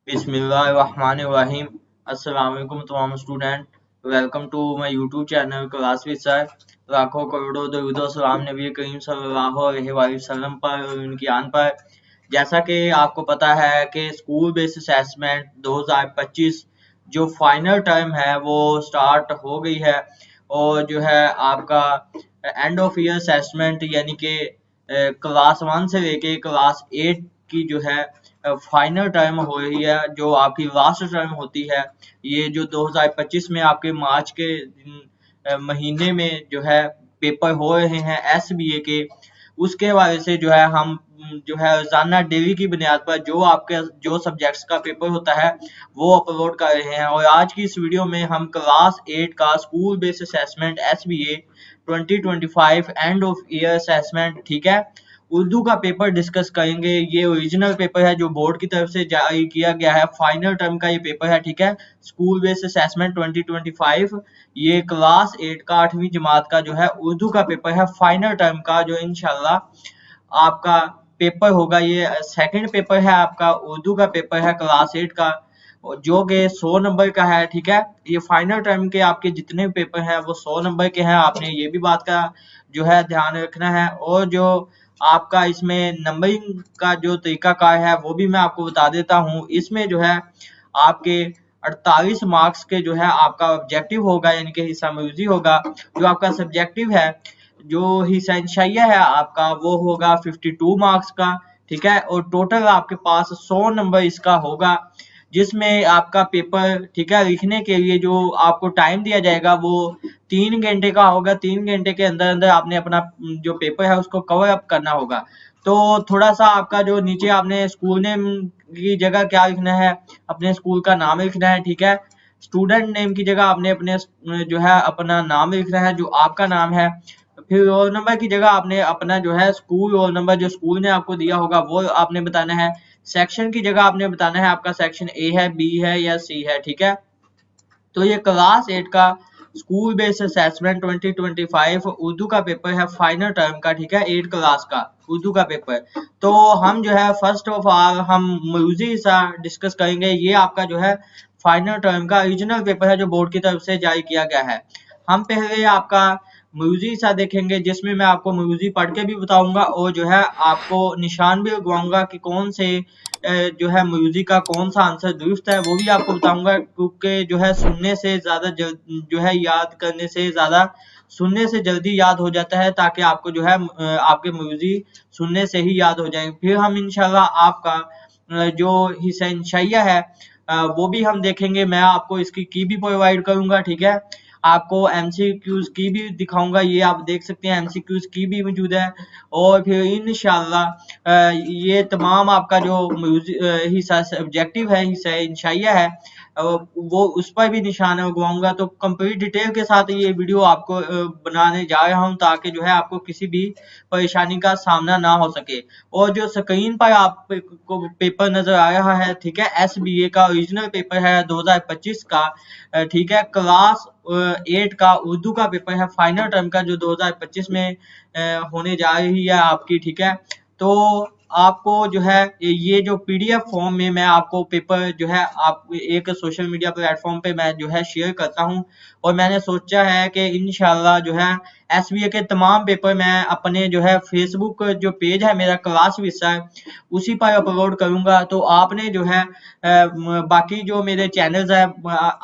बिस्मिल्लाहिर्रहमानिर्रहीम। अस्सलाम वालेकुम तमाम student. Welcome to my YouTube channel class with sir. लाखों करोड़ों दरूद और सलाम नबी करीम सल्लल्लाहु अलैहि वसल्लम पर और उनकी आन पर। जैसा कि आपको पता है कि स्कूल बेस्ड असेसमेंट 2025 जो फाइनल टर्म है वो स्टार्ट हो गई है, और जो है आपका एंड ऑफ ईयर असेसमेंट यानी कि क्लास 1 से लेके क्लास 8 की जो है फाइनल टर्म हो रही है, जो आपकी लास्ट टर्म होती है। ये जो 2025 में आपके मार्च के महीने में जो है पेपर हो रहे हैं एसबीए के, उसके हवाले से जो है हम जो है रोजाना डेली की बुनियाद पर जो आपके जो सब्जेक्ट्स का पेपर होता है वो अपलोड कर रहे हैं। और आज की इस वीडियो में हम क्लास 8 का school based assessment SBA 2025 end of year assessment, ठीक है, उर्दू का पेपर डिस्कस करेंगे। ये ओरिजिनल पेपर है जो बोर्ड की तरफ से जारी किया गया है, फाइनल टर्म का ये पेपर है, ठीक है। स्कूल बेस्ड असेसमेंट 2025 ये क्लास 8 का 8वीं जमात का जो है उर्दू का पेपर है, फाइनल टर्म का, जो इंशाल्लाह आपका पेपर होगा। ये सेकंड पेपर है आपका, उर्दू का पेपर है क्लास 8 का, जो कि 100 नंबर का है, ठीक है। ये फाइनल टर्म के आपके जितने पेपर हैं वो 100 नंबर के हैं। आपने ये भी बात का जो है ध्यान रखना है। और जो आपका इसमें नंबरिंग का जो तरीकाकार है वो भी मैं आपको बता देता हूँ। इसमें जो है आपके 48 मार्क्स के जो है आपका ऑब्जेक्टिव होगा, यानी कि हिस्सा मौजूदी होगा। जो आपका सब्जेक्टिव है, जो हिस्सा इंशाइया है आपका, वो होगा 52 मार्क्स का, ठीक है। और टोटल आपके पास 100 नंबर इसका होगा, जिसमें आपका पेपर, ठीक है, लिखने के लिए जो आपको टाइम दिया जाएगा वो 3 घंटे का होगा। 3 घंटे के अंदर अंदर आपने अपना जो पेपर है उसको कवर अप करना होगा। तो थोड़ा सा आपका जो नीचे आपने स्कूल नेम की जगह क्या लिखना है, अपने स्कूल का नाम लिखना है, ठीक है। स्टूडेंट नेम की जगह आपने अपने जो है अपना नाम लिखना है, जो आपका नाम है। फिर रोल नंबर की जगह आपने अपना जो है स्कूल रोल नंबर जो स्कूल ने आपको दिया होगा वो आपने बताना है। सेक्शन की जगह आपने बताना है आपका सेक्शन ए है, बी है या सी है, ठीक है। तो ये क्लास 8 का स्कूल बेस्ड असेसमेंट 2025 उर्दू का पेपर है, फाइनल टर्म का, ठीक है, 8 क्लास का उर्दू का पेपर। तो हम जो है फर्स्ट ऑफ ऑल हम मौजूदी सा डिस्कस करेंगे। ये आपका जो है फाइनल टर्म का ओरिजिनल पेपर है जो बोर्ड की तरफ से जारी किया गया है। हम पहले आपका मौजूदी सा देखेंगे, जिसमें मैं आपको मौजूदी पढ़ के भी बताऊंगा और जो है आपको निशान भी लगवाऊंगा कि कौन से जो है मौजूदी का कौन सा आंसर दुरुस्त है, वो भी आपको बताऊंगा। क्योंकि जो है सुनने से ज्यादा जो है याद करने से ज्यादा सुनने से जल्दी याद हो जाता है, ताकि आपको जो है आपके मौजूदी सुनने से ही याद हो जाए। फिर हम इंशाल्लाह आपका जो हिस्सा इंशाइया है वो भी हम देखेंगे। मैं आपको इसकी की भी प्रोवाइड करूंगा, ठीक है। आपको एमसीक्यूज की भी दिखाऊंगा, ये आप देख सकते हैं एमसीक्यूज की भी मौजूद है। और फिर इंशाल्लाह ये तमाम आपका जो हिस्सा सब्जेक्टिव है, हिस्सा इंशाइया है, वो उस पर भी निशान लगवाऊंगा। तो कंप्लीट डिटेल के साथ ये वीडियो आपको बनाने जा रहा हूँ, ताकि जो है आपको किसी भी परेशानी का सामना ना हो सके। और जो स्क्रीन पर आपको पेपर नजर आ रहा है, ठीक है, एसबीए का ओरिजिनल पेपर है 2025 का, ठीक है, क्लास 8 का उर्दू का पेपर है, फाइनल टर्म का, जो 2025 में होने जा रही है आपकी, ठीक है। तो आपको जो है ये जो पीडीएफ फॉर्म में मैं आपको पेपर जो है आप एक सोशल मीडिया प्लेटफॉर्म पे मैं जो है शेयर करता हूँ। और मैंने सोचा है कि इंशाल्लाह जो है एसबीए के तमाम पेपर मैं अपने जो है फेसबुक जो पेज है मेरा क्लास विषय है उसी पर अपलोड करूंगा। तो आपने जो है बाकी जो मेरे चैनल्स है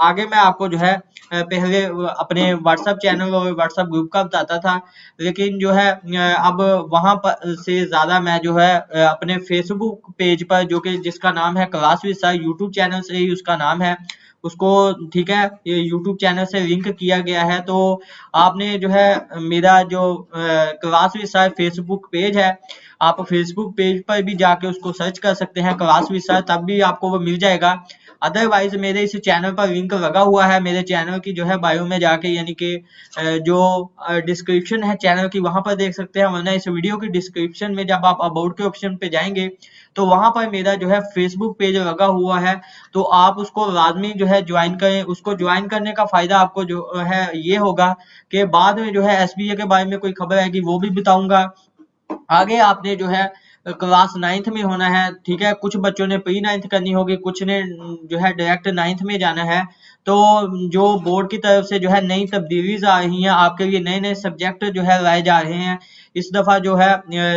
आगे मैं आपको जो है पहले अपने व्हाट्सएप चैनल और व्हाट्सएप ग्रुप का बताता था, लेकिन जो है अब वहां पर से ज्यादा मैं जो है अपने फेसबुक पेज पर, जो कि जिसका नाम है class with sir, YouTube channel से ही उसका नाम है उसको, ठीक है, ये यूट्यूब चैनल से लिंक किया गया है। तो आपने जो है मेरा जो class with sir Facebook page है, आप फेसबुक पेज पर भी जाके उसको सर्च कर सकते हैं क्लास विद सर, तब भी आपको वो मिल जाएगा। अदरवाइज मेरे इस चैनल पर लिंक लगा हुआ है, मेरे चैनल की जो है बायो में जाके, यानी कि जो डिस्क्रिप्शन है चैनल की, वहां पर देख सकते हैं। वरना इस वीडियो की डिस्क्रिप्शन में जब आप अबाउट के ऑप्शन पे जाएंगे तो वहां पर मेरा जो है फेसबुक पेज लगा हुआ है, तो आप उसको लाजमी जो है ज्वाइन करें। उसको ज्वाइन करने का फायदा आपको जो है ये होगा कि बाद में जो है एसबीए के बारे में कोई खबर आएगी वो भी बताऊंगा। आगे आपने जो है क्लास 9th में होना है, ठीक है। कुछ बच्चों ने प्री 9th करनी होगी, कुछ ने जो है डायरेक्ट 9th में जाना है। तो जो बोर्ड की तरफ से जो है नई तब्दीलीज आ रही हैं, आपके लिए नए नए सब्जेक्ट जो है लाए जा रहे हैं। इस दफा जो है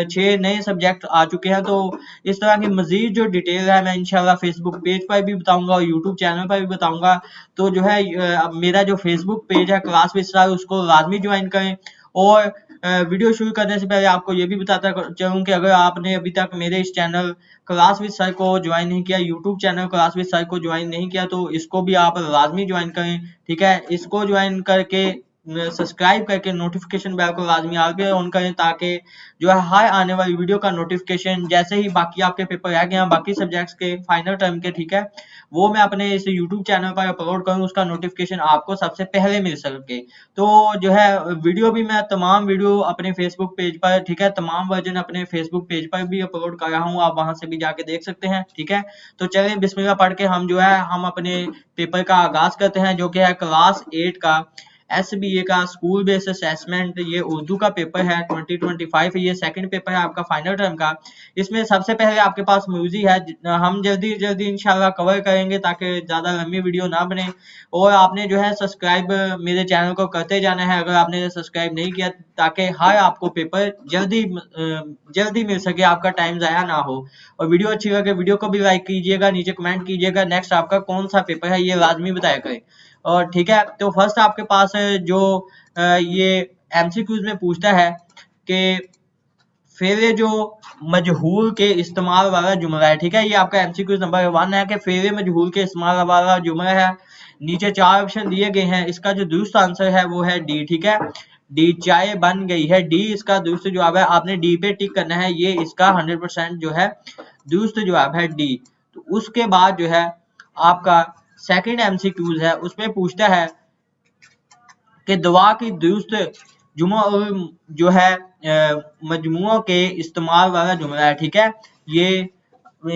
6 नए सब्जेक्ट आ चुके हैं। तो इस तरह की मजीद जो डिटेल है मैं इंशाल्लाह फेसबुक पेज पर भी बताऊंगा और यूट्यूब चैनल पर भी बताऊंगा। तो जो है मेरा जो फेसबुक पेज है क्लास विद सर, उसको लाजमी ज्वाइन करें। और वीडियो शुरू करने से पहले आपको ये भी बताता चलूं कि अगर आपने अभी तक मेरे इस चैनल क्लास विद सर को ज्वाइन नहीं किया, YouTube channel class with sir को ज्वाइन नहीं किया, तो इसको भी आप लाजमी ज्वाइन करें, ठीक है। इसको ज्वाइन करके सब्सक्राइब करके नोटिफिकेशन बेल को लाजमी आल पे ऑन करें, ताकि जो है हर आने वाली वीडियो का नोटिफिकेशन जैसे ही बाकी आपके पेपर रह गए हैं बाकी सब्जेक्ट्स के फाइनल टर्म के, ठीक है, वो मैं अपने इस यूट्यूब चैनल पर अपलोड करूँ, उसका नोटिफिकेशन आपको सबसे पहले मिल सके। तो जो है वीडियो भी मैं तमाम वीडियो अपने फेसबुक पेज पर, ठीक है, तमाम वर्जन अपने फेसबुक पेज पर भी अपलोड कर रहा हूँ, आप वहां से भी जाके देख सकते हैं, ठीक है। तो चलिए बिस्मिल्लाह पढ़ के हम जो है हम अपने पेपर का आगाज करते हैं, जो कि है क्लास 8 का SBA का स्कूल बेस्ड असेसमेंट। ये उर्दू का पेपर है 2025, ये सेकंड पेपर है आपका फाइनल टर्म का। इसमें सबसे पहले आपके पास म्यूजिक है, हम जल्दी जल्दी इंशाल्लाह कवर करेंगे ताकि ज्यादा लंबी वीडियो ना बने। और आपने जो है सब्सक्राइब मेरे चैनल को करते जाना है अगर आपने सब्सक्राइब नहीं किया, ताकि हर आपको पेपर जल्दी मिल सके, आपका टाइम जाया ना हो। और वीडियो अच्छी लगे वीडियो को भी लाइक कीजिएगा, नीचे कमेंट कीजिएगा नेक्स्ट आपका कौन सा पेपर है, ये लाजमी बताया करें। और ठीक है, तो फर्स्ट आपके पास जो ये एमसीक्यूज में पूछता है कि फेरे जो मजहूल के इस्तेमाल वाला जुमला है, ठीक है। ये आपका एमसीक्यूज नंबर 1 है कि फेरे मजहूल के इस्तेमाल वाला जुमला है। नीचे 4 ऑप्शन दिए गए हैं, इसका जो दुरुस्त आंसर है वो है डी, ठीक है। डी चाय बन गई है, डी इसका दुरुस्त जवाब है। आपने डी पे टिक करना है, ये इसका 100% जो है दुरुस्त जवाब है, डी। तो उसके बाद जो है आपका सेकंड एमसीक्यूज है, उसमें पूछता है कि दवा की दुरुस्त जुमा जो है मजमुओं के इस्तेमाल वाला जुमला है, ठीक है। ये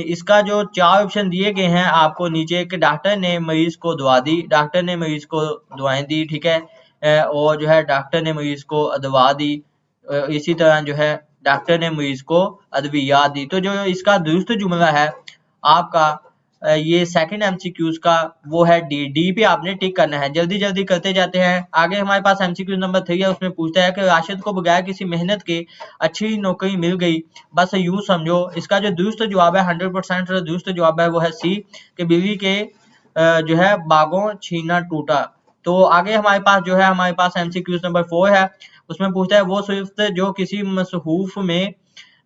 इसका जो 4 ऑप्शन दिए गए हैं आपको नीचे, कि डॉक्टर ने मरीज को दवा दी, डॉक्टर ने मरीज को दवाएं दी, ठीक है। और जो है डॉक्टर ने मरीज को दवा दी, इसी तरह जो है डॉक्टर ने मरीज को अद्वियात दी। तो जो इसका दुरुस्त जुमला है आपका ये सेकंड एमसीक्यूज का वो है डी, डी पे आपने टिक करना है। जल्दी जल्दी करते जाते हैं। आगे हमारे पास एमसीक्यूज नंबर 3 है, उसमें पूछता है कि राशिद को बगैर किसी मेहनत के अच्छी नौकरी मिल गई, बस यूं समझो। इसका जो दुरुस्त जवाब है 100% दुरुस्त जवाब है वो है सी, कि बिल्ली के जो है बागों छीना टूटा। तो आगे हमारे पास जो है हमारे पास एमसीक्यूज नंबर 4 है, उसमें पूछता है वो सिर्फ जो किसी मसहूफ में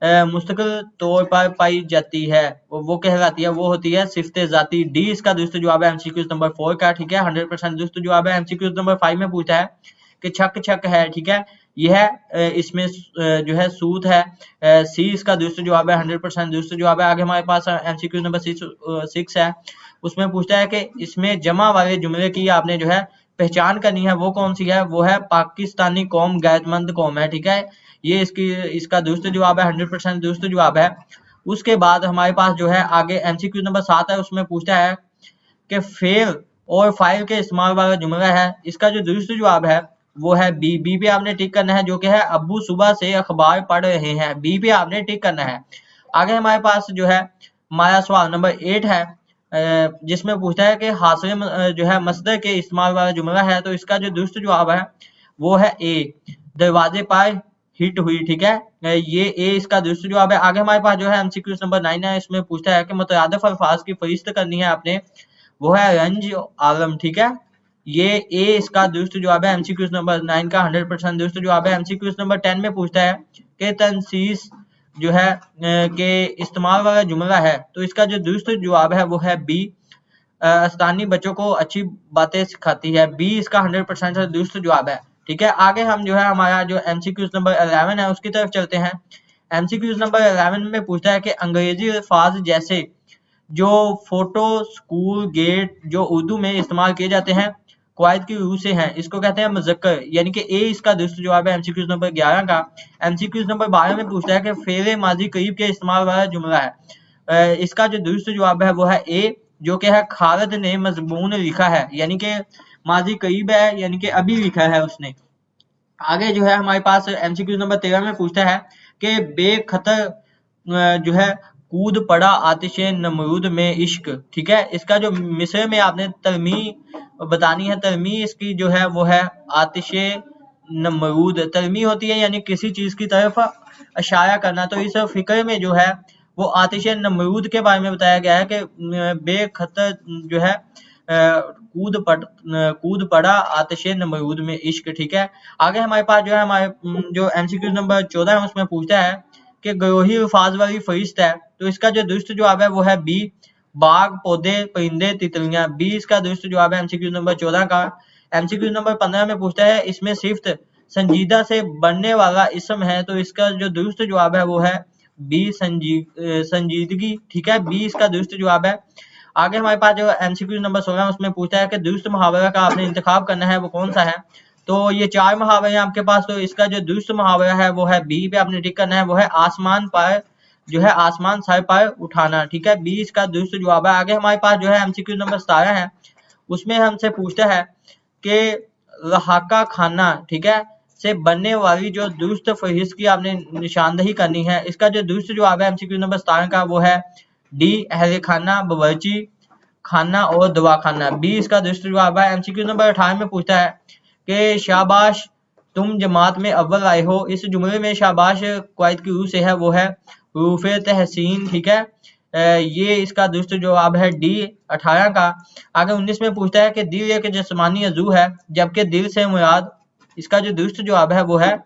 मुस्तकिल तौर पर पाई जाती है वो कहलाती है, वो होती है सिफ्त जाती। डी इसका दुरुस्त जवाब है एमसीक्यूज नंबर 4 का, ठीक है, 100% दुरुस्त जवाब है। एमसीक्यूज नंबर 5 में पूछता है कि छक छक है, ठीक है, यह इसमें जो है सूत है, सी इसका दुरुस्त जवाब है, 100% दुरुस्त जवाब है। आगे हमारे पास एमसीक्यूज नंबर 6 है, उसमें पूछता है कि इसमें जमा वाले जुमले की आपने जो है पहचान करनी है, वो कौन सी है, वो है पाकिस्तानी कौम गैरतमंद कौम है, ठीक है। ये इसका दुरुस्त जवाब है, 100% दुरुस्त जवाब है। उसके बाद हमारे पास जो है आगे एमसीक्यू नंबर 7 है, उसमें पूछता है कि फेल और फाइल के इस्तेमाल वाला जुमला है, इसका जो दुरुस्त जवाब है वो है बी, बी पे आपने टिक करना है, जो कि है अब्बू सुबह से अखबार पढ़ रहे हैं, बी पे आपने टिक करना है। आगे हमारे पास जो है हमारा सवाल नंबर 8 है, जिसमें पूछता है कि हासिल जो है मसदर के इस्तेमाल वाला जुमला है, तो इसका जो दुरुस्त जवाब है वो है ए, दरवाजे पर हिट हुई, ठीक है, ये ए इसका दुरुस्त जवाब है। आगे हमारे पास जो है एमसीक्यूज नंबर 9 है, इसमें पूछता है कि मुतरादिफ अल्फाज की फरिस्त करनी है आपने, वो है रंज आलम, ठीक है, ये ए इसका दुरुस्त जवाब है। एमसीक्यूज नंबर 9 का 100% दुरुस्त जवाब है। एमसीक्यूज नंबर 10 में पूछता है कि तनसीस जो है के इस्तेमाल वाला जुमला है, तो इसका जो दुरुस्त जवाब है वो है बी, अस्तानी बच्चों को अच्छी बातें सिखाती है, बी इसका 100% दुरुस्त जवाब है, ठीक है। आगे हम जो है हमारा जो एमसीक्यूज नंबर 11 है उसकी तरफ चलते हैं। एमसीक्यूज नंबर 11 में पूछता है कि अंग्रेजी अल्फाज जैसे जो फोटो, स्कूल, गेट जो उर्दू में इस्तेमाल किए जाते हैं क्वायद की रूह से हैं, इसको कहते हैं मुज़क्कर, यानी कि ए इसका दुरुस्त जवाब है एमसीक्यूज नंबर 11 का। एमसीक्यूज नंबर 12 में पूछता है कि फेरे माजी करीब के इस्तेमाल वाला जुमला है, इसका जो दुरुस्त जवाब है वो है ए, जो कि है खालिद ने मजमून लिखा है, यानी कि माजी करीब है, यानी कि अभी लिखा है उसने। आगे जो है हमारे पास एमसीक्यू नंबर 13 में पूछता है कि बेखतर जो है कूद पड़ा आतिशे नमरूद में इश्क, ठीक है। इसका जो मिसरे में आपने तरमी बतानी है, तरमी इसकी जो है वो है आतिशे नमरूद। तरमी होती है यानी किसी चीज की तरफ इशारा करना। तो इस फिक्र में जो है वो आतिश नमरूद के बारे में बताया गया है कि बेखतर जो है कूद पड़ा आतिश नमरूद में इश्क, ठीक है। आगे हमारे पास जो है हमारे जो एमसीक्यू नंबर 14 है उसमें पूछता है कि ग्रोही अल्फाज वाली फहरिस्त है, तो इसका जो दुरुस्त जवाब है वो है बी, बाग पौधे परिंदे तितलियां। बी इसका दुरुस्त जवाब है एमसीक्यू नंबर 14 का। एमसीक्यू नंबर 15 में पूछता है इसमें सिफ्त संजीदा से बनने वाला इसम है, तो इसका जो दुरुस्त जवाब है वो है बी, संजीदगी, ठीक है। बी इसका दुरुस्त जवाब है। आगे हमारे पास जो एमसीक्यू नंबर 16 है उसमें पूछता है कि दुरुस्त मुहावरा का आपने इंतखाब करना है वो कौन सा है। तो ये 4 मुहावरे हैं आपके पास, तो इसका जो दुरुस्त मुहावरा है वो है बी पे आपने टिक करना है, वो है आसमान पर जो है आसमान सर पर उठाना, ठीक है। बी इसका दुरुस्त जवाब है। आगे हमारे पास जो है एमसीक्यू नंबर 17 है उसमें हमसे पूछता है कि लहाका खाना, ठीक है, से बनने वाली जो दुरुस्त फहरिस्त की आपने निशानदही करनी है। इसका जो दुरुस्त जवाब है एमसीक्यू नंबर 17 का वो है डी, अहले खाना, बावर्ची खाना और दवाखाना। बी इसका दुरुस्त जवाब है। एमसीक्यू नंबर 18 में पूछता है कि शाबाश तुम जमात में अव्वल आए हो। इस जुमले में शाबाश क्वाइद की रूह से है, वो है रूफ तहसीन, ठीक है। ये इसका दुरुस्त जवाब है डी 18 का। आगे 19 में पूछता है कि दिल एक जिस्मानी अज़ू है जबकि दिल से मुराद, इसका जो दुरुस्त जवाब है वो है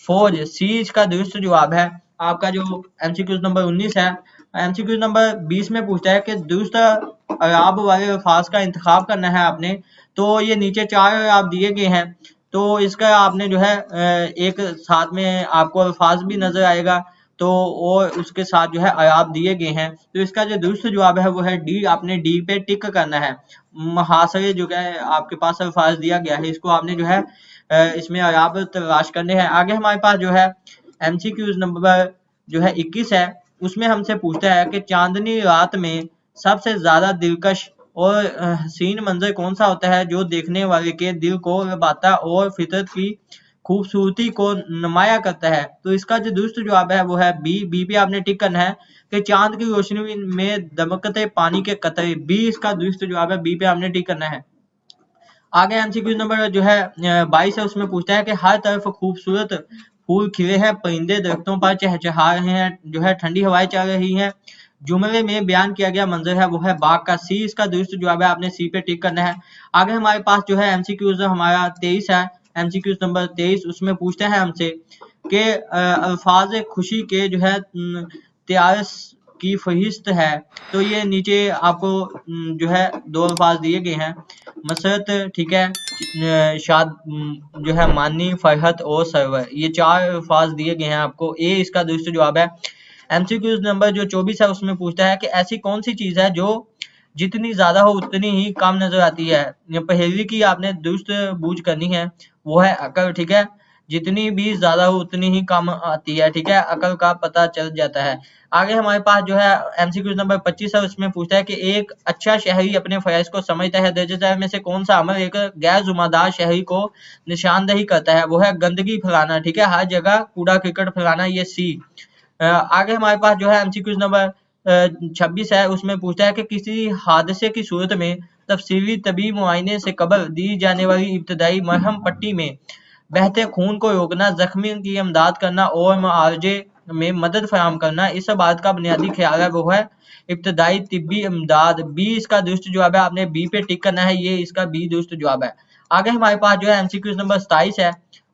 फौज। सी इसका दुरुस्त जवाब है आपका जो एमसीक्यू नंबर 19 है। एमसीक्यू नंबर 20 में पूछता है कि दुरुस्त अराब वाले अल्फाज का इंतखाब करना है आपने। तो ये नीचे 4 अराब दिए गए हैं, तो इसका आपने जो है एक साथ में आपको अल्फाज भी नजर आएगा, तो और उसके साथ जो है अराब दिए गए हैं। तो इसका जो दुरुस्त जवाब है वो है डी, आपने डी पे टिक करना है। मुहासरे जो है आपके पास अल्फाज दिया गया है, इसको आपने जो है इसमें अराब तलाश करने हैं। आगे हमारे पास जो है एमसीक्यूज नंबर जो है 21 है उसमें हमसे पूछता है कि चांदनी रात में सबसे ज्यादा दिलकश और हसीन मंजर कौन सा होता है जो देखने वाले के दिल को लुभाता और फितरत की खूबसूरती को नुमाया करता है। तो इसका जो दुरुस्त जवाब है वो है बी। बी पे आपने टिक करना है कि चांद की रोशनी में दमकते पानी के कतरे। बी इसका दुरुस्त जवाब है, बी पे आपने टिक करना है। आगे एमसीक्यू नंबर जो है 22 है उसमें पूछता है कि हर तरफ खूबसूरत फूल खिले हैं, परिंदे दरख्तों पर चहचहा रहे हैं, जो है ठंडी हवाएं चल रही हैं, जुमले में बयान किया गया मंजर है वो है बाग का। सी इसका दुरुस्त जवाब है, आपने सी पे टिक करना है। आगे हमारे पास जो है एमसीक्यूज हमारा 23 है, एमसीक्यूज नंबर 23 उसमें पूछता है हमसे कि अल्फाज खुशी के जो है त्यारस की फहिस्त है। तो ये नीचे आपको जो है 2 अल्फाज दिए गए हैं, मसरत, ठीक है, शाद जो है मानी, फरहत और सरवर। ये 4 अल्फाज दिए गए हैं आपको। ए इसका दुरुस्त जवाब है। एमसीक्यू नंबर जो 24 है उसमें पूछता है कि ऐसी कौन सी चीज है जो जितनी ज्यादा हो उतनी ही कम नजर आती है। पहेली की आपने दुरुस्त बूझ करनी है, वो है अकल, ठीक है। जितनी भी ज्यादा हो उतनी ही कम आती है, ठीक है, अकल का पता चल जाता है। आगे हमारे पास जो है एमसीक्यू नंबर 25 है उसमें पूछता है कि एक अच्छा शहरी अपने फयाज को समझता है, दर्जे में से कौन सा अमल एक गैर जुम्मेदार शहरी को निशानदही करता है, वो है गंदगी फैलाना, ठीक है, हर जगह कूड़ा करकट फैलाना, ये सी। आगे हमारे पास जो है एमसीक्यू नंबर 26 है उसमें पूछता है कि किसी हादसे की सूरत में तफसीली तबी मुआयने से कबल दी जाने वाली इब्तदाई मरहम पट्टी में बहते खून को रोकना, जख्मी की इमदाद करना और मुआवजे में मदद फराहम करना, इस बात का बुनियादी ख्याल है वो है इब्तदाई तिब्बी इमदाद। बी इसका दुरुस्त जवाब है, आपने बी पे टिक करना है, ये इसका बी दुरुस्त जवाब है। आगे हमारे पास जो है एमसीक्यू नंबर 27 है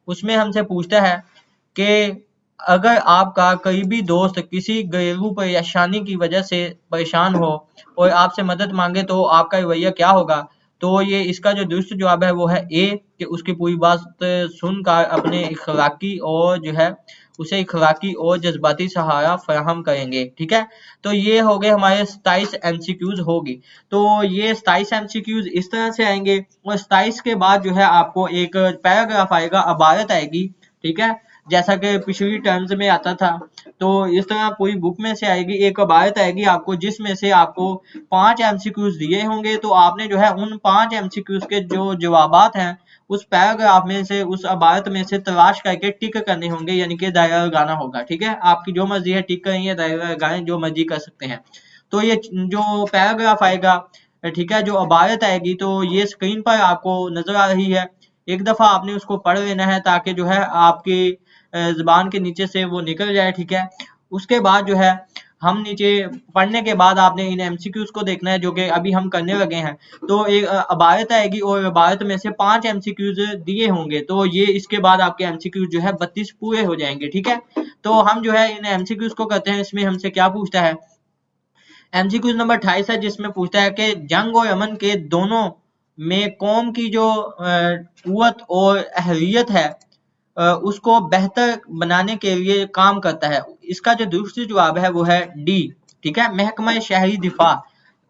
उसमें हमसे पूछता है कि अगर आपका करीबी दोस्त किसी घरेलू परेशानी की वजह से परेशान हो और आपसे मदद मांगे तो आपका रवैया क्या होगा। तो ये इसका जो दुरुस्त जवाब है वो है ए, कि उसकी पूरी बात सुनकर अपने इखलाकी और जो है उसे इखलाकी और जज्बाती सहारा फराहम करेंगे, ठीक है। तो ये हो गए हमारे 27 एमसीक्यूज होगी। तो ये 27 एमसीक्यूज इस तरह से आएंगे और 27 के बाद जो है आपको एक पैराग्राफ आएगा, अबारत आएगी, ठीक है, जैसा कि पिछली टर्म्स में आता था। तो इस तरह पूरी बुक में से आएगी एक अबारत आएगी आपको, जिसमें से आपको 5 एमसीक्यूज दिए होंगे, तो आपने जो है उन 5 एमसीक्यूज के जो जवाबात हैं उस पैराग्राफ में से, उस इबारत में से तलाश करके टिक करने होंगे, यानी कि दायरा लगाना होगा। ठीक है, आपकी जो मर्जी है टिक करेंगे, दायरा लगाएं, जो मर्जी कर सकते हैं। तो ये जो पैराग्राफ आएगा, ठीक है, जो इबारत आएगी, तो ये स्क्रीन पर आपको नजर आ रही है। एक दफा आपने उसको पढ़ लेना है ताकि जो है आपकी जुबान के नीचे से वो निकल जाए। ठीक है, उसके बाद जो है हम नीचे पढ़ने के बाद आपने इन एमसीक्यूज को देखना है, जो कि अभी हम करने लगे हैं। तो एक इबारत आएगी और इबारत में से 5 एमसीक्यूज दिए होंगे, तो ये इसके बाद आपके एमसीक्यूज जो है 32 पूरे हो जाएंगे। ठीक है, तो हम जो है इन एमसीक्यूज को करते हैं। इसमें हमसे क्या पूछता है, एमसीक्यूज नंबर 28 है, जिसमें पूछता है कि जंग और अमन के दोनों में कौम की जो कुव्वत और अहलियत है उसको बेहतर बनाने के लिए काम करता है। इसका जो दूसरी जवाब है वो है डी। ठीक है, महकमा शहरी दिफा।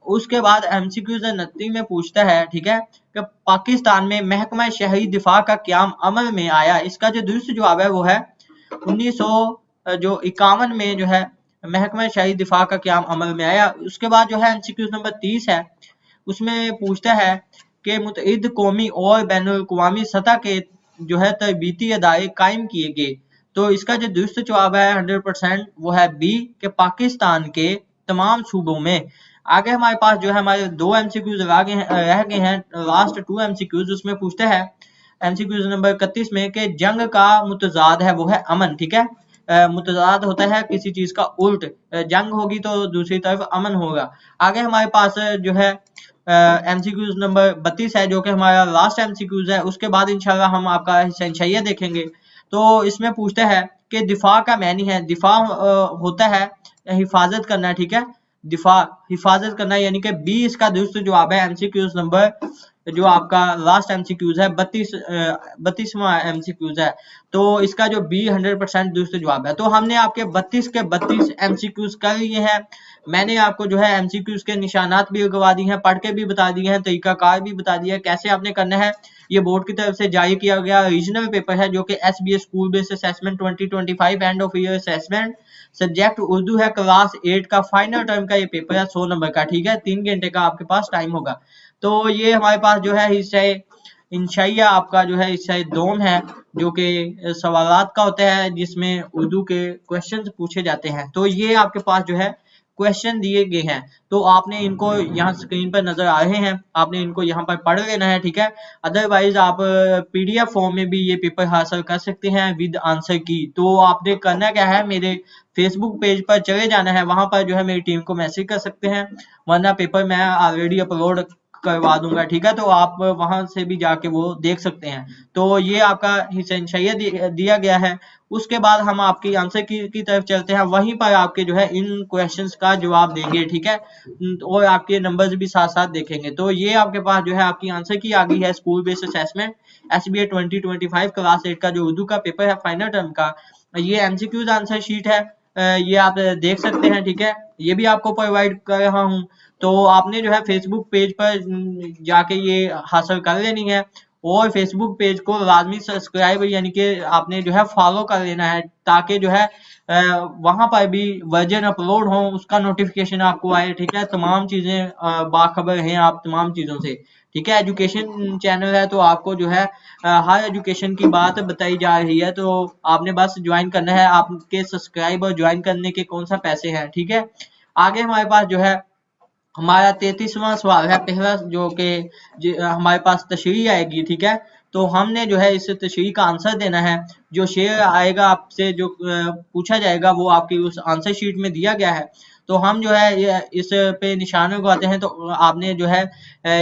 उसके बाद एमसीक्यूज 29 में पूछता है, ठीक है, कि पाकिस्तान में महकमा शहरी दिफा का क्याम अमल में आया। इसका जो दूसरी जवाब है वो है 1951 में जो है महकमा शहरी दिफा का क्याम अमल में आया। उसके बाद जो है एमसीक्यूज नंबर 30 है, उसमें पूछता है कि मुतइद कौमी और बैनुल-अक़वामी सतह के जो है तरबीती अदारे कायम किए गए। तो इसका जो दुरुस्त जवाब है 100% वो है बी, के पाकिस्तान के तमाम सूबों में। आगे हमारे पास जो है हमारे 2 एमसीक्यूज रह गए हैं, लास्ट 2 एमसीक्यूज। उसमें पूछता है एमसीक्यूज नंबर 31 में कि जंग का मुतजाद है वो है अमन। ठीक है, मुतजाद होता है किसी चीज का उल्ट, जंग होगी तो दूसरी तरफ अमन होगा। आगे हमारे पास जो है एमसीक्यूज नंबर 32 है, जो कि हमारा लास्ट एमसीक्यूज है। उसके बाद इंशाल्लाह हम आपका हिस्सा देखेंगे। तो इसमें पूछता है कि दिफा का मैनी है, दिफा होता है हिफाजत करना। ठीक है, दिफा हिफाजत करना, यानी कि बी इसका दुरुस्त जवाब है। एमसीक्यूज नंबर जो आपका लास्ट एमसीक्यूज है 32वां एमसीक्यूज है, तो इसका जो बी 100% दुरुस्त जवाब है। तो हमने आपके 32 के 32 एमसीक्यूज कर लिए हैं। मैंने आपको जो है एमसीक्यूज के निशानात भी लगवा दी हैं, पढ़ के भी बता दिए हैं, तरीकाकार भी बता दिया है कैसे आपने करना है। ये बोर्ड की तरफ से जारी किया गया रीजनल पेपर है, जो कि SBS school based assessment 2025 end of year assessment. Subject Urdu है, क्लास 8 का फाइनल टर्म का ये पेपर है, 100 नंबर का। ठीक है, 3 घंटे का आपके पास टाइम होगा। तो ये हमारे पास जो है हिस्सा इंशाइया आपका जो है हिस्सा दोम है, जो कि सवालात का होता है, जिसमें उर्दू के क्वेश्चन पूछे जाते हैं। तो ये आपके पास जो है क्वेश्चन दिए गए हैं, तो आपने इनको यहाँ स्क्रीन पर नजर आ रहे हैं, आपने इनको यहाँ पर पढ़ लेना है। ठीक है, अदरवाइज आप पीडीएफ फॉर्म में भी ये पेपर हासिल कर सकते हैं विद आंसर की। तो आपने करना क्या है, मेरे फेसबुक पेज पर चले जाना है, वहां पर जो है मेरी टीम को मैसेज कर सकते हैं, वरना पेपर मैं ऑलरेडी अपलोड करवा दूंगा। ठीक है, तो आप वहां से भी जाके वो देख सकते हैं। तो ये आपका हिस्सा दिया गया है। उसके बाद हम आपकी आंसर की तरफ चलते हैं, वहीं पर आपके जो है इन क्वेश्चंस का जवाब देंगे। ठीक है, और आपके नंबर्स भी साथ साथ देखेंगे। तो ये आपके पास जो है आपकी आंसर की आ गई है, school based assessment SBA 2025 class 8 का जो उर्दू का पेपर है फाइनल टर्म का। ये एमसीक्यूज आंसर शीट है, ये आप देख सकते हैं। ठीक है, ये भी आपको प्रोवाइड कर रहा हूँ। तो आपने जो है फेसबुक पेज पर जाके ये हासिल कर लेनी है, और फेसबुक पेज को लाजमी सब्सक्राइब यानी कि आपने जो है फॉलो कर लेना है, ताकि जो है वहां पर भी वर्जन अपलोड हो उसका नोटिफिकेशन आपको आए। ठीक है, तमाम चीजें बाखबर हैं आप तमाम चीजों से। ठीक है, एजुकेशन चैनल है, तो आपको जो है हर एजुकेशन की बात बताई जा रही है, तो आपने बस ज्वाइन करना है। आपके सब्सक्राइब और ज्वाइन करने के कौन सा पैसे हैं। ठीक है, आगे हमारे पास जो है हमारा 33वां सवाल है, पहला, जो कि हमारे पास तशरीह आएगी। ठीक है, तो हमने जो है इस तशरीह का आंसर देना है। जो शेयर आएगा आपसे, जो पूछा जाएगा, वो आपकी उस आंसर शीट में दिया गया है। तो हम जो है इस पे निशान लगाते हैं, तो आपने जो है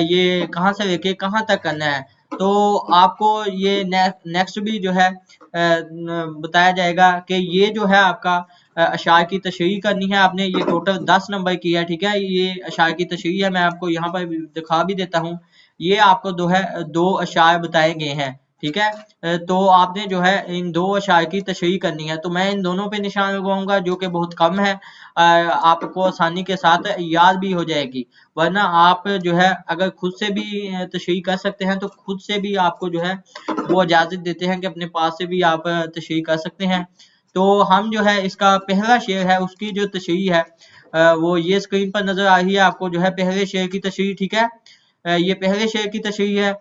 ये कहाँ से लेके कहाँ तक करना है। तो आपको ये नेक्स्ट भी जो है बताया जाएगा कि ये जो है आपका अशार की तशरीह करनी है आपने। ये टोटल 10 नंबर की है। ठीक है, ये अशार की तशरीह है, मैं आपको यहाँ पर दिखा भी देता हूँ। ये आपको दो अशार बताए गए हैं। ठीक है, तो आपने जो है इन 2 अशार की तशरीह करनी है। तो मैं इन दोनों पे निशान लगाऊंगा, जो कि बहुत कम है, आपको आसानी के साथ याद भी हो जाएगी। वरना आप जो है अगर खुद से भी तशरीह कर सकते हैं, तो खुद से भी आपको जो है वो इजाजत देते हैं कि अपने पास से भी आप तशरीह कर सकते हैं। तो हम जो है इसका पहला शेर है, उसकी जो तशरीह है वो ये स्क्रीन पर नजर आ रही है आपको, जो है पहले शेर की तशरीह। ठीक है, ये पहले शेर की तशरीह है।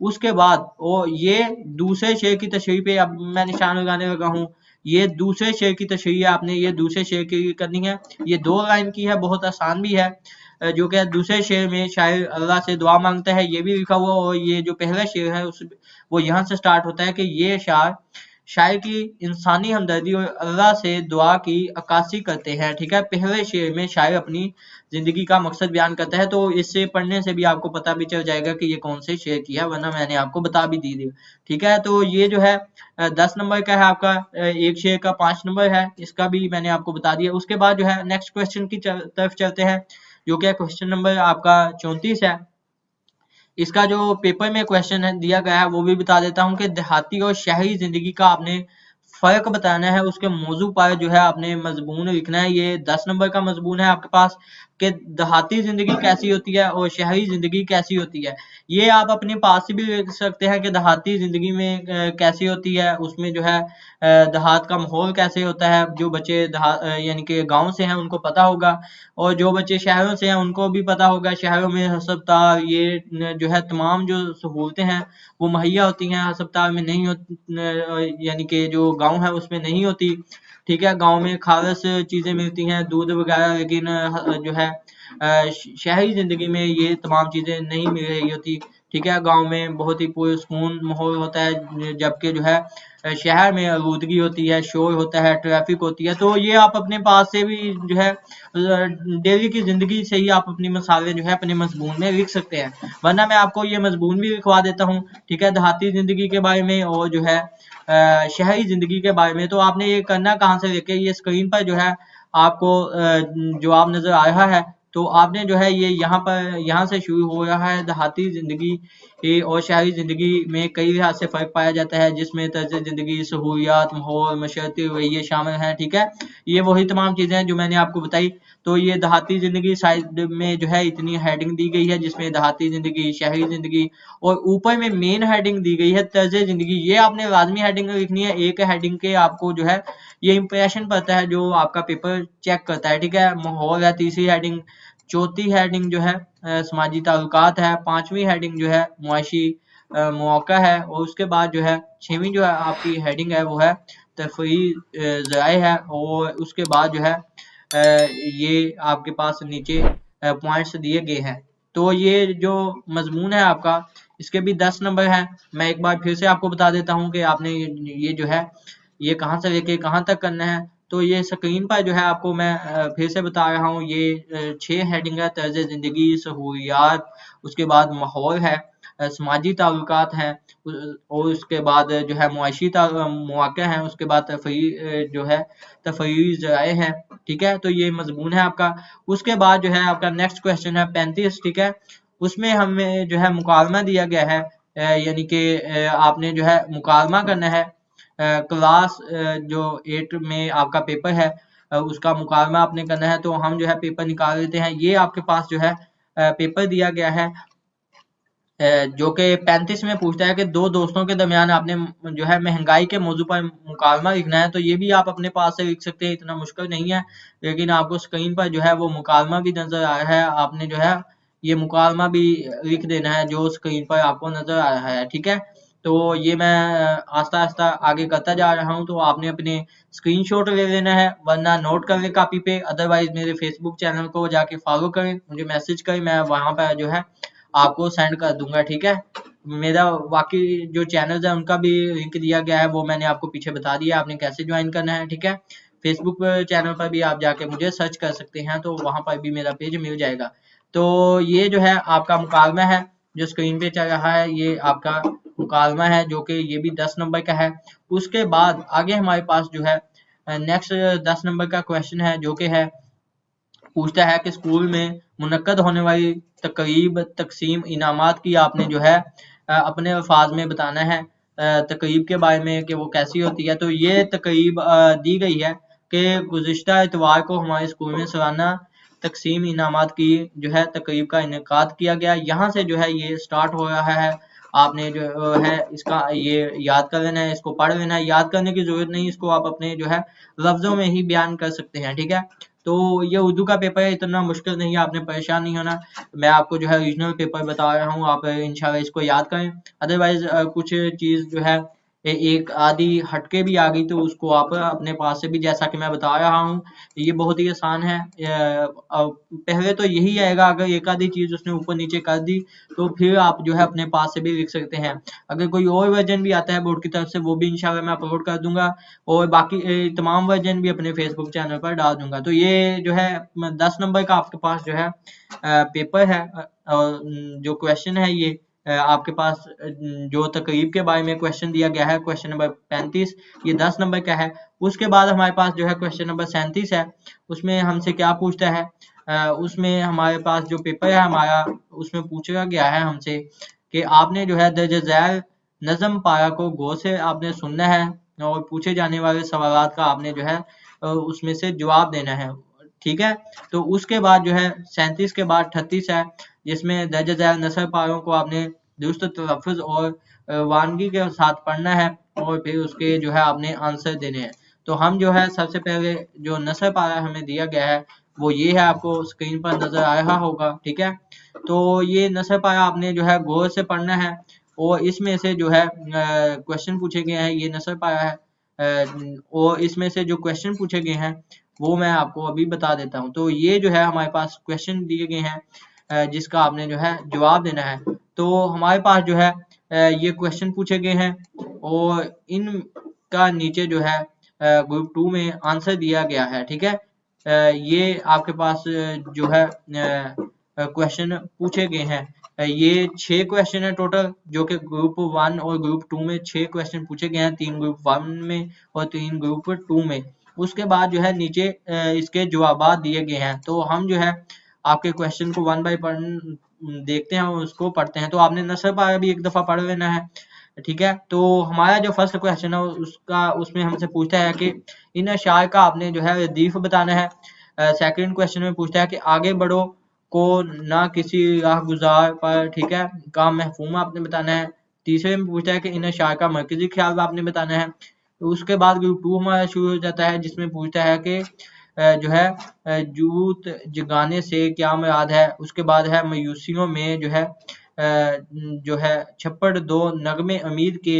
उसके बाद वो ये दूसरे शेर की तशरीह पे अब मैं निशान लगाने लगा हूँ। ये दूसरे शेर की तशरीह है, आपने ये दूसरे शेर की करनी है। ये 2 लाइन की है, बहुत आसान भी है। जो कि दूसरे शेर में शायर अल्लाह से दुआ मांगता है, ये भी लिखा हुआ। और ये जो पहला शेर है उस वो यहाँ से स्टार्ट होता है कि ये शायर की इंसानी हमदर्दी और अल्लाह से दुआ की अक्कासी करते हैं। ठीक है, पहले शेर में शायर अपनी जिंदगी का मकसद बयान करता है। तो इससे पढ़ने से भी आपको पता भी चल जाएगा कि ये कौन से शेर की है, वरना मैंने आपको बता भी दी थी। ठीक है, तो ये जो है 10 नंबर का है आपका। एक शेर का 5 नंबर है, इसका भी मैंने आपको बता दिया। उसके बाद जो है नेक्स्ट क्वेश्चन की तरफ चलते हैं, जो कि क्वेश्चन नंबर आपका 34 है। इसका जो पेपर में क्वेश्चन है दिया गया है वो भी बता देता हूँ कि देहाती और शहरी जिंदगी का आपने फर्क बताना है। उसके मौजू पर जो है आपने मजमून लिखना है। ये 10 नंबर का मजमून है आपके पास कि देहाती जिंदगी कैसी होती है और शहरी जिंदगी कैसी होती है। ये आप अपने पास से भी लिख सकते हैं कि देहाती जिंदगी में कैसी होती है, उसमें जो है देहात का माहौल कैसे होता है। जो बच्चे यानी कि गांव से हैं उनको पता होगा, और जो बच्चे शहरों से हैं उनको भी पता होगा। शहरों में अस्पताल ये जो है तमाम जो सहूलतें हैं वो मुहैया होती हैं, अस्पताल में नहीं होती, यानी कि जो गांव है उसमें नहीं होती। ठीक है, गांव में खालस चीजें मिलती हैं, दूध वगैरह, लेकिन जो है शहरी जिंदगी में ये तमाम चीजें नहीं मिल रही होती। ठीक है, गांव में बहुत ही पुरसकून माहौल होता है, जबकि जो है शहर में आलूदगी होती है, शोर होता है, ट्रैफिक होती है। तो ये आप अपने पास से भी जो है डेली की जिंदगी से ही आप अपनी मिसालें जो है अपने मजमून में लिख सकते हैं, वरना मैं आपको ये मजमून भी लिखवा देता हूँ। ठीक है, देहाती जिंदगी के बारे में और जो है शहरी जिंदगी के बारे में। तो आपने ये करना कहाँ से लेके, ये स्क्रीन पर जो है आपको जवाब नजर आ रहा है। तो आपने जो है ये यहाँ से शुरू हो रहा है। देहाती जिंदगी और शहरी जिंदगी में कई लिहाज से फ़र्क पाया जाता है, जिसमें तर्ज ज़िंदगी, सहूलियात, माहौल, मशरती रवैये शामिल हैं। ठीक है, ये वही तमाम चीज़ें हैं जो मैंने आपको बताई। तो ये देहाती ज़िंदगी साइड में जो है इतनी हेडिंग दी गई है, जिसमें देहाती ज़िंदगी, शहरी ज़िंदगी, और ऊपर में मेन हेडिंग दी गई है तर्ज ज़िंदगी। ये आपने लाजमी हेडिंग लिखनी है। एक हेडिंग के आपको जो है ये इंप्रेशन पड़ता है जो आपका पेपर चेक करता है। ठीक है, माहौल है तीसरी हेडिंग, चौथी हेडिंग जो है समाजी ताल्लुकात है, पांचवी हेडिंग जो है मुआशी मौका है, और उसके बाद जो है छवीं जो है आपकी हेडिंग है वो है तफरीही ज़राए है। और उसके बाद जो है ये आपके पास नीचे पॉइंट्स दिए गए हैं। तो ये जो मजमून है आपका, इसके भी 10 नंबर है। मैं एक बार फिर से आपको बता देता हूँ कि आपने ये जो है ये कहाँ से लेके कहाँ तक करना है। तो ये स्क्रीन पर जो है आपको मैं फिर से बता रहा हूँ। ये 6 हेडिंग है, तर्ज ज़िंदगी, सहूलियात, उसके बाद माहौल है, समाजी ताल्लुकात हैं, और उसके बाद जो है मुआशी मौक़े हैं, उसके बाद तफरीही जो है तफरीही ज़राए हैं। ठीक है, तो ये मजमून है आपका। उसके बाद जो है आपका नेक्स्ट क्वेश्चन है 35। ठीक है, उसमें हमें जो है मुकालमा दिया गया है, यानी कि आपने जो है मुकालमा करना है। क्लास जो 8 में आपका पेपर है उसका मुकालमा आपने करना है। तो हम जो है पेपर निकाल लेते हैं। ये आपके पास जो है पेपर दिया गया है, जो कि 35 में पूछता है कि दो दोस्तों के दरमियान आपने जो है महंगाई के मौजू पर मुकालमा लिखना है। तो ये भी आप अपने पास से लिख सकते हैं, इतना मुश्किल नहीं है। लेकिन आपको स्क्रीन पर जो है वो मुकालमा भी नजर आ रहा है, आपने जो है ये मुकालमा भी लिख देना है जो स्क्रीन पर आपको नजर आ रहा है। ठीक है, तो ये मैं आस्ता आस्ता आगे करता जा रहा हूँ। तो आपने अपने स्क्रीनशॉट ले लेना है, वरना नोट कर ले कापी पे। अदरवाइज मेरे फेसबुक चैनल को जाके फॉलो करें, मुझे मैसेज करें, मैं वहां पर जो है आपको सेंड कर दूंगा। ठीक है, मेरा बाकी जो चैनल्स है उनका भी लिंक दिया गया है, वो मैंने आपको पीछे बता दिया आपने कैसे ज्वाइन करना है। ठीक है, फेसबुक चैनल पर भी आप जाके मुझे सर्च कर सकते हैं, तो वहां पर भी मेरा पेज मिल जाएगा। तो ये जो है आपका मुकालमा है जो स्क्रीन पे चल रहा है, ये आपका मुकालमा है जो कि ये भी 10 नंबर का है। उसके बाद आगे हमारे पास जो है नेक्स्ट 10 नंबर का क्वेश्चन है, जो कि है पूछता है कि स्कूल में मुनक्कद होने वाली तकरीब, तकसीम, इनामात की आपने जो है अपने अल्फाज में बताना है। तकरीब के बारे में कि वो कैसी होती है। तो ये तकरीब दी गई है कि गुज़िश्ता इतवार को हमारे स्कूल में सालाना तकसीम इनामात की जो है तकरीब का इनेकाद किया गया। यहाँ से जो है ये स्टार्ट हो रहा है। आपने जो है इसका ये याद कर लेना है, इसको पढ़ लेना है। याद करने की जरूरत नहीं, इसको आप अपने जो है लफ्जों में ही बयान कर सकते हैं। ठीक है, तो ये उर्दू का पेपर है, इतना मुश्किल नहीं है, आपने परेशान नहीं होना। मैं आपको जो है रीजनल पेपर बता रहा हूँ, आप इंशाल्लाह इसको याद करें। अदरवाइज कुछ चीज़ जो है एक आधी हटके भी आ गई तो उसको आप अपने पास से भी, जैसा कि मैं बता रहा हूँ, ये बहुत ही आसान है। पहले तो यही आएगा, अगर एक आधी चीज़ उसने ऊपर नीचे कर दी तो फिर आप जो है अपने पास से भी लिख सकते हैं। अगर कोई और वर्जन भी आता है बोर्ड की तरफ से, वो भी इंशाल्लाह मैं अपलोड कर दूंगा, और बाकी तमाम वर्जन भी अपने फेसबुक चैनल पर डाल दूंगा। तो ये जो है 10 नंबर का आपके पास जो है पेपर है, और जो क्वेश्चन है ये आपके पास जो तकरीब के बारे में क्वेश्चन दिया गया है, क्वेश्चन नंबर 35, ये 10 नंबर का है। उसके बाद हमारे पास जो है क्वेश्चन नंबर 37 है। उसमें हमसे क्या पूछता है, उसमें हमारे पास जो पेपर है हमारा, उसमें पूछा गया है हमसे कि आपने जो है दर्ज झैल नज़म पारा को गौर से आपने सुनना है, और पूछे जाने वाले सवालात का आपने जो है उसमें से जवाब देना है। ठीक है, तो उसके बाद जो है 37 के बाद 38 है, जिसमें दर्ज झैल नस्र पारों को आपने दुरुस्त तलफ़्फ़ुज़ और वानगी के साथ पढ़ना है, और फिर उसके जो है आपने आंसर देने हैं। तो हम जो है सबसे पहले जो नस्र पारा हमें दिया गया है वो ये है, आपको स्क्रीन पर नजर आ रहा होगा। ठीक है, तो ये नस्र पारा आपने जो है गौर से पढ़ना है, और इसमें से जो है क्वेश्चन पूछे गए हैं, ये नस्र पारा है, और इसमें से जो क्वेश्चन पूछे गए हैं वो मैं आपको अभी बता देता हूँ। तो ये जो है हमारे पास क्वेश्चन दिए गए हैं, जिसका आपने जो है जवाब देना है। तो हमारे पास जो है ये क्वेश्चन पूछे गए हैं, और इनका नीचे जो है ग्रुप 2 में आंसर दिया गया है। ठीक है, ये आपके पास जो है क्वेश्चन पूछे गए हैं, ये 6 क्वेश्चन है टोटल, जो कि ग्रुप 1 और ग्रुप 2 में 6 क्वेश्चन पूछे गए हैं, 3 ग्रुप 1 में और 3 ग्रुप 2 में। उसके बाद जो है नीचे इसके जवाबात दिए गए हैं। तो हम जो है आपके क्वेश्चन को वन बाय वन देखते हैं और उसको पढ़ते हैं। तो आपने नस्र पारा भी एक दफ़ा पढ़ लेना है। ठीक है, तो हमारा जो फर्स्ट क्वेश्चन है उसका, उसमें हमसे पूछता है कि इन अशार का आपने जो है रदीफ बताना है। सेकंड क्वेश्चन में पूछता है कि आगे बढ़ो को ना किसी राह गुजार पर, ठीक है, का महफूम आपने बताना है। तीसरे में पूछता है कि इन अशार का मरकजी ख्याल आपने बताना है। तो उसके बाद ग्रुप 2 हमारा शुरू हो जाता है, जिसमें पूछता है कि जो है जूत जगाने से क्या मुराद है। उसके बाद है मायूसियों में जो है छप्पड़ दो नगमे अमीर के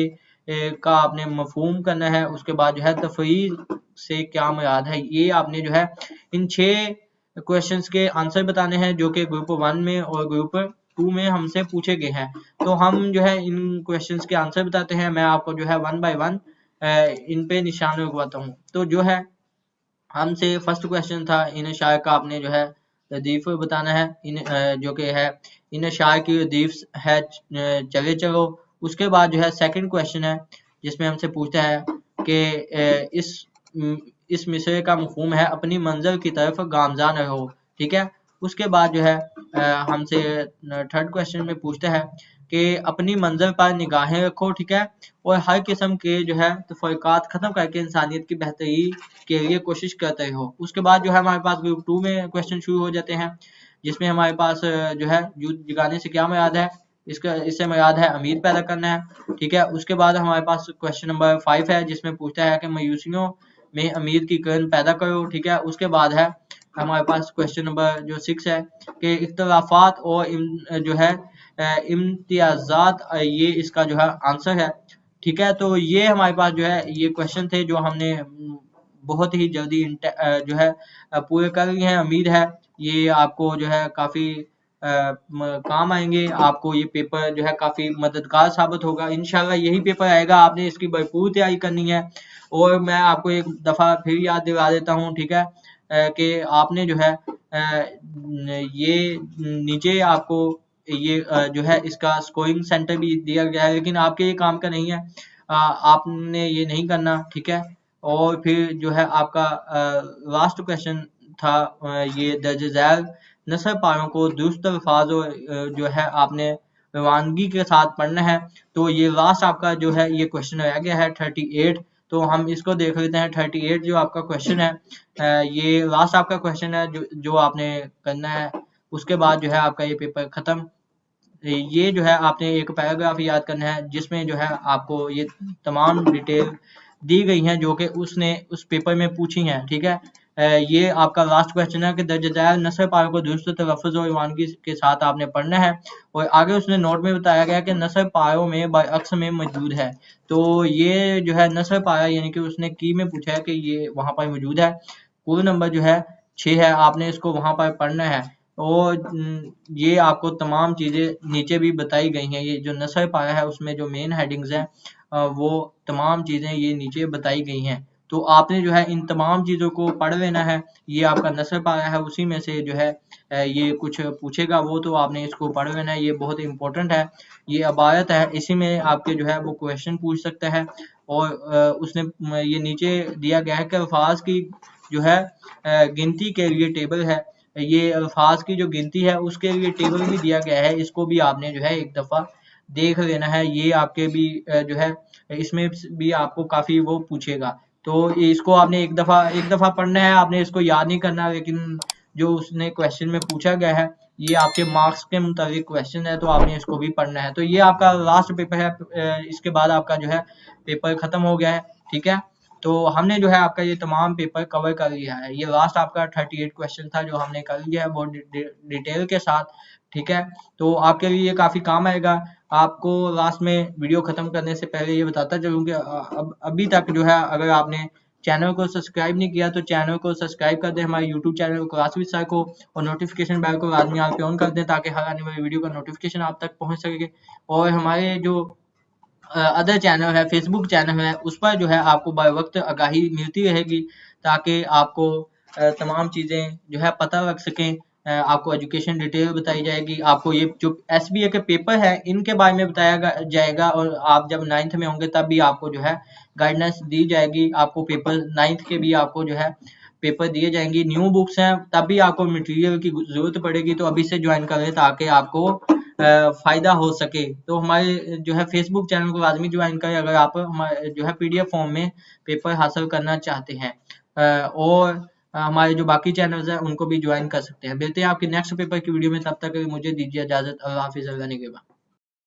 का आपने मफहूम करना है। उसके बाद जो है तफरीर से क्या मुराद है। ये आपने जो है इन 6 क्वेश्चंस के आंसर बताने हैं, जो कि ग्रुप 1 में और ग्रुप 2 में हमसे पूछे गए हैं। तो हम जो है इन क्वेश्चंस के आंसर बताते हैं। मैं आपको जो है वन बाय वन इन पे निशान लगवाता हूँ। तो जो है हमसे फर्स्ट क्वेश्चन था, इन अशार का आपने जो है रदीफ बताना है। जो कि है इन अशार की रदीफ है चले चलो। उसके बाद जो है सेकंड क्वेश्चन है, जिसमें हमसे पूछता है कि इस मिसरे का मफहूम है अपनी मंजिल की तरफ गामज़ान रहो। ठीक है, उसके बाद जो है हमसे थर्ड क्वेश्चन में पूछता है कि अपनी मंजिल पर निगाहें रखो। ठीक है, और हर किस्म के जो है तफरीकात ख़त्म करके इंसानियत की बेहतरी के लिए कोशिश करते हो। उसके बाद जो है हमारे पास ग्रुप 2 में क्वेश्चन शुरू हो जाते हैं, जिसमें हमारे पास जो है जूत जगाने से क्या मुराद है, इससे मुराद है अमीर पैदा करना है। ठीक है, उसके बाद हमारे पास क्वेश्चन नंबर 5 है, जिसमें पूछता है कि मायूसियों में अमीर की किरण पैदा करो। ठीक है, उसके बाद है हमारे पास क्वेश्चन नंबर जो 6 है कि इख्तलाफात और जो है इम्तियाजात, ये इसका जो है आंसर है। ठीक है, तो ये हमारे पास जो है ये क्वेश्चन थे, जो हमने बहुत ही जल्दी जो है पूरे कर लिए हैं। उम्मीद है ये आपको जो है काफ़ी काम आएंगे, आपको ये पेपर जो है काफ़ी मददगार साबित होगा। इंशाल्लाह यही पेपर आएगा, आपने इसकी भरपूर तैयारी करनी है। और मैं आपको एक दफ़ा फिर याद दिला देता हूँ, ठीक है, कि आपने जो है ये नीचे आपको ये जो है इसका स्कोरिंग सेंटर भी दिया गया है, लेकिन आपके ये काम का नहीं है, आपने ये नहीं करना। ठीक है, और फिर जो है आपका लास्ट क्वेश्चन था, ये दर्ज झैल नस्र पारों को दुरुस्त अल्फाज जो है आपने रवानगी के साथ पढ़ना है। तो ये लास्ट आपका जो है ये क्वेश्चन रह गया है 38। तो हम इसको देख लेते हैं। 38 जो आपका क्वेश्चन है, ये लास्ट आपका क्वेश्चन है जो आपने करना है। उसके बाद जो है आपका ये पेपर खत्म। ये जो है आपने एक पैराग्राफ याद करना है, जिसमें जो है आपको ये तमाम डिटेल दी गई हैं, जो कि उसने उस पेपर में पूछी हैं। ठीक है, ये आपका लास्ट क्वेश्चन है कि दर्ज ज़ैल नस्र पारों को दुरुस्त तलफ़्फ़ुज़ और ईमानगी के साथ आपने पढ़ना है। और आगे उसने नोट में बताया गया कि नस्र पारों में बरअक्स में मौजूद है। तो ये जो है नस्र पारा यानी कि उसने की में पूछा है कि ये वहाँ पर मौजूद है। कुल नंबर जो है 6 है, आपने इसको वहाँ पर पढ़ना है। और ये आपको तमाम चीज़ें नीचे भी बताई गई हैं। ये जो नस्र पारा है उसमें जो मेन हेडिंग्स हैं वो तमाम चीज़ें ये नीचे बताई गई हैं। तो आपने जो है इन तमाम चीज़ों को पढ़ लेना है। ये आपका नस्र पारा है, उसी में से जो है ये कुछ पूछेगा वो तो आपने इसको पढ़ लेना है। ये बहुत इंपॉर्टेंट है। ये अबायत है, इसी में आपके जो है वो क्वेश्चन पूछ सकता है। और उसने ये नीचे दिया गया है कि अल्फाज की जो है गिनती के लिए टेबल है। ये अल्फाज की जो गिनती है उसके लिए टेबल भी दिया गया है। इसको भी आपने जो है एक दफ़ा देख लेना है। ये आपके भी जो है इसमें भी आपको काफ़ी वो पूछेगा। तो इसको आपने एक दफ़ा पढ़ना है, आपने इसको याद नहीं करना। लेकिन जो उसने क्वेश्चन में पूछा गया है ये आपके मार्क्स के मुताबिक क्वेश्चन है, तो आपने इसको भी पढ़ना है। तो ये आपका लास्ट पेपर है। इसके बाद आपका जो है पेपर खत्म हो गया है, ठीक है। तो हमने जो है आपका ये तमाम पेपर कवर कर लिया है। ये लास्ट आपका 38 क्वेश्चन था जो हमने कर लिया है बहुत डिटेल के साथ, ठीक है। तो आपके लिए ये काफ़ी काम आएगा। आपको लास्ट में वीडियो ख़त्म करने से पहले ये बताता चलूँ कि अब अभी तक जो है अगर आपने चैनल को सब्सक्राइब नहीं किया तो चैनल को सब्सक्राइब कर दें, हमारे YouTube channel class with sir को, और नोटिफिकेशन बेल को लाजमी आप पे ऑन कर दें ताकि हर आने वाली वीडियो का नोटिफिकेशन आप तक पहुंच सके। और हमारे जो अदर चैनल है, फेसबुक चैनल है, उस पर जो है आपको बर वक्त आगाही मिलती रहेगी ताकि आपको तमाम चीज़ें जो है पता लग सकें। आपको एजुकेशन डिटेल बताई जाएगी, आपको ये जो एसबीए के पेपर है इनके बारे में बताया जाएगा। और आप जब 9th में होंगे तब भी आपको जो है गाइडेंस दी जाएगी। आपको पेपर 9th के भी आपको जो है पेपर दिए जाएंगे। न्यू बुक्स हैं तब भी आपको मटेरियल की ज़रूरत पड़ेगी, तो अभी से ज्वाइन करें ताकि आपको फ़ायदा हो सके। तो हमारे जो है फेसबुक चैनल को लाजमी ज्वाइन करें अगर आप हमारे जो है पीडीएफ फॉर्म में पेपर हासिल करना चाहते हैं। और हमारे जो बाकी चैनल्स हैं उनको भी ज्वाइन कर सकते हैं। मिलते हैं आपके नेक्स्ट पेपर की वीडियो में, तब तक मुझे दीजिए इजाज़त। अल्लाह हाफ़िज़। अल्लाह निगहबान।